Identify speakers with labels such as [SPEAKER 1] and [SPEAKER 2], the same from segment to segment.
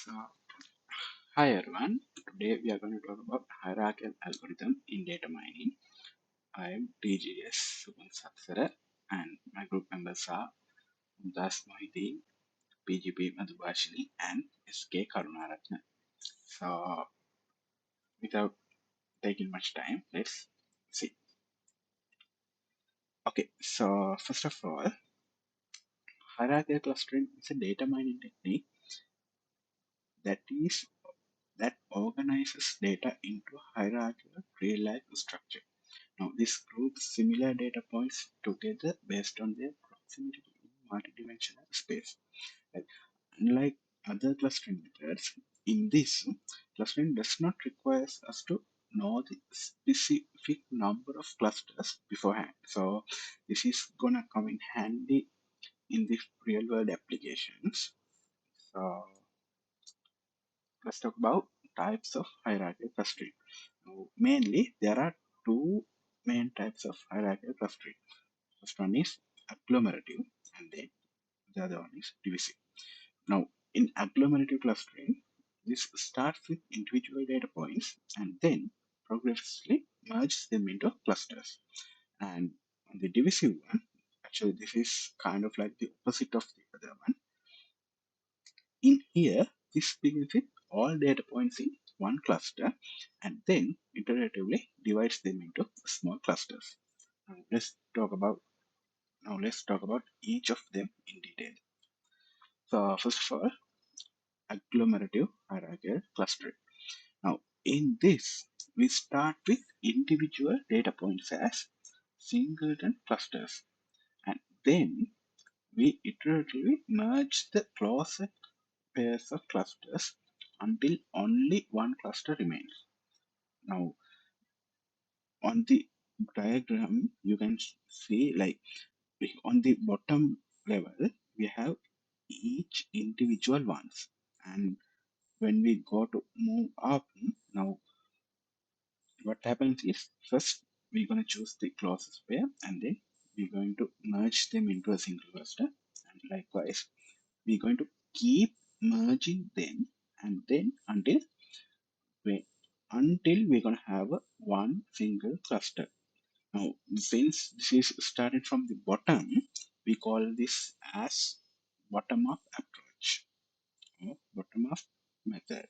[SPEAKER 1] So, hi everyone. Today we are going to talk about hierarchical algorithm in data mining. I am TGS Suman Saksara and my group members are Das Mohideen, PGP Madhubhashini and SK Karunaratna. So, without taking much time, let's see. Okay, so first of all, hierarchical clustering is a data mining technique that is that organizes data into hierarchical tree-like structure. Now, this groups similar data points together based on their proximity in multidimensional space. Like, unlike other clustering methods, in this, clustering does not require us to know the specific number of clusters beforehand. So, this is gonna come in handy in the real world applications. So, let's talk about types of hierarchical clustering. Now, mainly, there are two main types of hierarchical clustering. First one is agglomerative, and then the other one is divisive. Now, in agglomerative clustering, this starts with individual data points and then progressively merges them into clusters. And on the divisive one, actually, this is kind of like the opposite of the other one. In here, this begins with all data points in one cluster and then iteratively divides them into small clusters. Now let's talk about each of them in detail. So first of all, agglomerative hierarchical clustering. Now in this, we start with individual data points as singleton clusters, and then we iteratively merge the closest pairs of clusters until only one cluster remains. Now on the diagram, you can see like on the bottom level, we have each individual ones, and when we go to move up, now what happens is first we're going to choose the closest pair and then we're going to merge them into a single cluster, and likewise we're going to keep merging them and then we, until we're going to have a one single cluster. Now since this is started from the bottom, we call this as bottom up approach or bottom up method.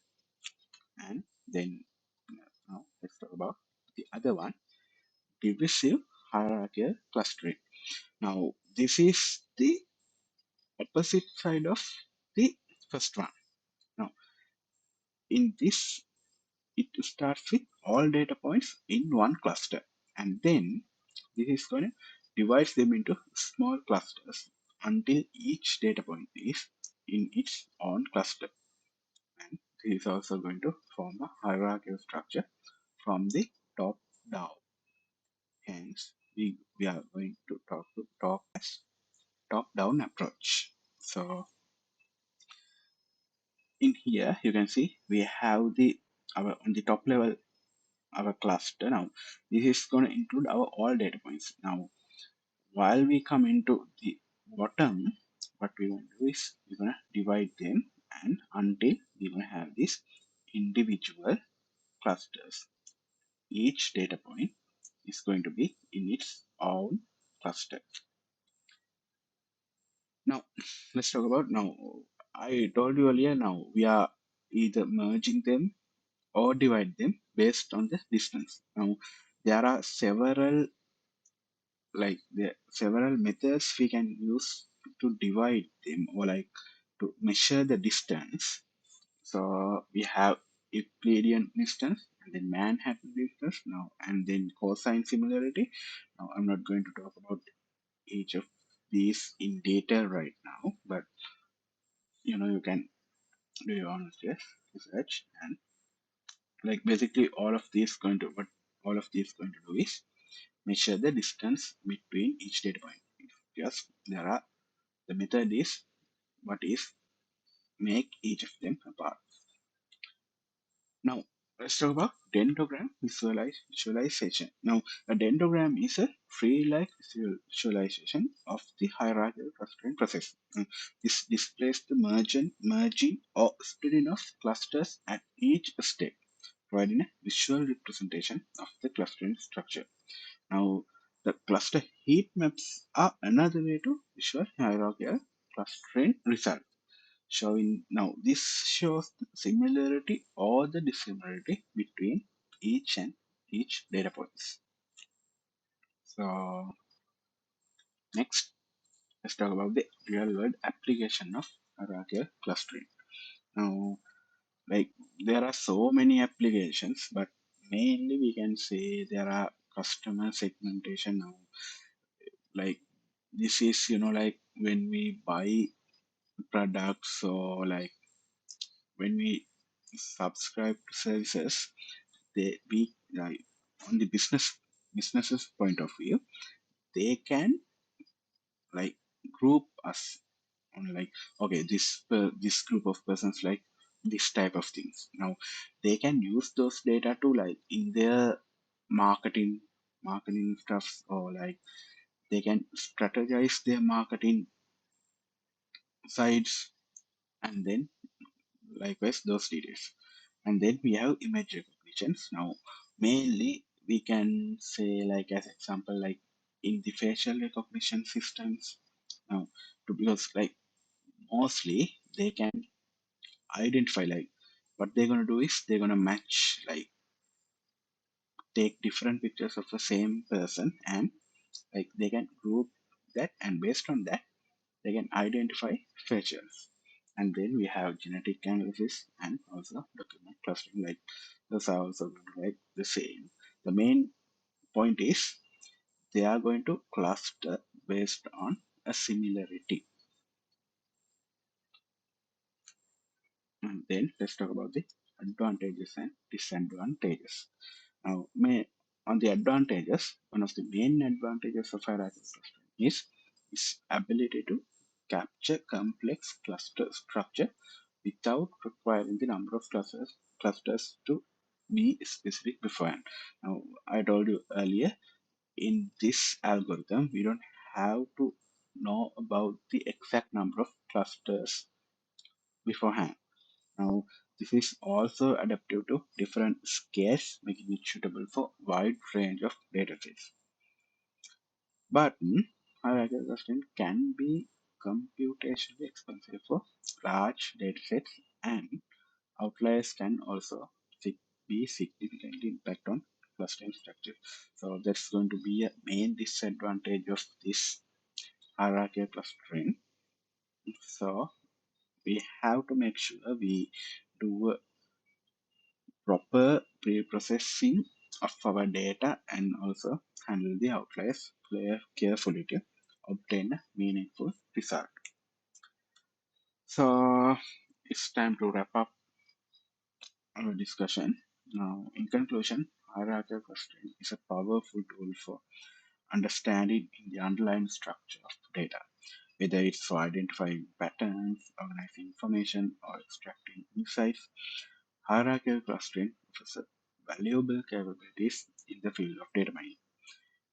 [SPEAKER 1] And then now let's talk about the other one, divisive hierarchical clustering. Now, this is the opposite side of the first one. Now, in this, it starts with all data points in one cluster, and then this is going to divide them into small clusters until each data point is in its own cluster. And this is also going to form a hierarchical structure from the top down. Hence, we are going to talk as top-down approach. So in here you can see we have the our on the top level our cluster. Now this is going to include our all data points. Now while we come into the bottom, what we want to do is we're going to divide them and until we're going to have these individual clusters. Each data point is going to be in its own cluster. Now, let's talk about now. I told you earlier, now we are either merging them or divide them based on the distance. Now, there are several methods we can use to divide them or like to measure the distance. So we have Euclidean distance and then Manhattan distance now and then cosine similarity. Now I'm not going to talk about each of these in detail right now, but you can do your own research, and like basically all of these going to do is measure the distance between each data point. Just there are the method is what is make each of them apart. Now Let's talk about dendrogram visualization. Now, a dendrogram is a tree-like visualization of the hierarchical clustering process. This displays the merging or splitting of clusters at each step, providing a visual representation of the clustering structure. Now, the cluster heat maps are another way to visual hierarchical clustering result. Showing now this shows the similarity or the dissimilarity between each data points. So next, let's talk about the real world application of hierarchical clustering. Now, like there are so many applications, but mainly we can say there are customer segmentation now. Like this is like when we buy products or like when we subscribe to services, they we like on the businesses point of view, they can like group us on like okay this group of persons like this type of things. Now they can use those data to like in their marketing stuffs, or like they can strategize their marketing sites, and then likewise those details. And then we have image recognitions. Now mainly we can say like as example like in the facial recognition systems. Now because like mostly they can identify like what they're gonna do is they're gonna match like take different pictures of the same person, and like they can group that, and based on that they can identify features. And then we have genetic analysis and also document clustering. Like those are also going to like the same. The main point is they are going to cluster based on a similarity. And then let's talk about the advantages and disadvantages. Now, on the advantages, one of the main advantages of hierarchical clustering is its ability to capture complex cluster structure without requiring the number of clusters to be specific beforehand. Now, I told you earlier, in this algorithm, we don't have to know about the exact number of clusters beforehand. Now, this is also adaptive to different scales, making it suitable for wide range of datasets. But hierarchical clustering can be computationally expensive for large datasets, and outliers can also be significantly impact on clustering structure. So that's going to be a main disadvantage of this hierarchical clustering. So we have to make sure we do a proper pre-processing of our data and also handle the outliers carefully to obtain a meaningful result. So it's time to wrap up our discussion. Now, in conclusion, hierarchical clustering is a powerful tool for understanding the underlying structure of data, whether it's for identifying patterns, organizing information, or extracting insights. Hierarchical clustering offers valuable capabilities in the field of data mining.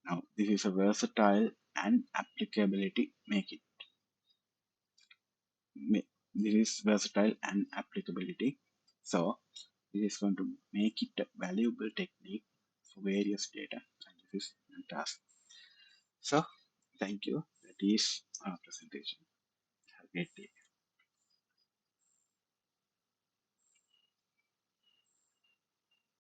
[SPEAKER 1] Now, this is a versatile and applicability make it. This is versatile and applicability. So, this is going to make it a valuable technique for various data analysis and tasks. So, thank you. That is our presentation. Have a great day.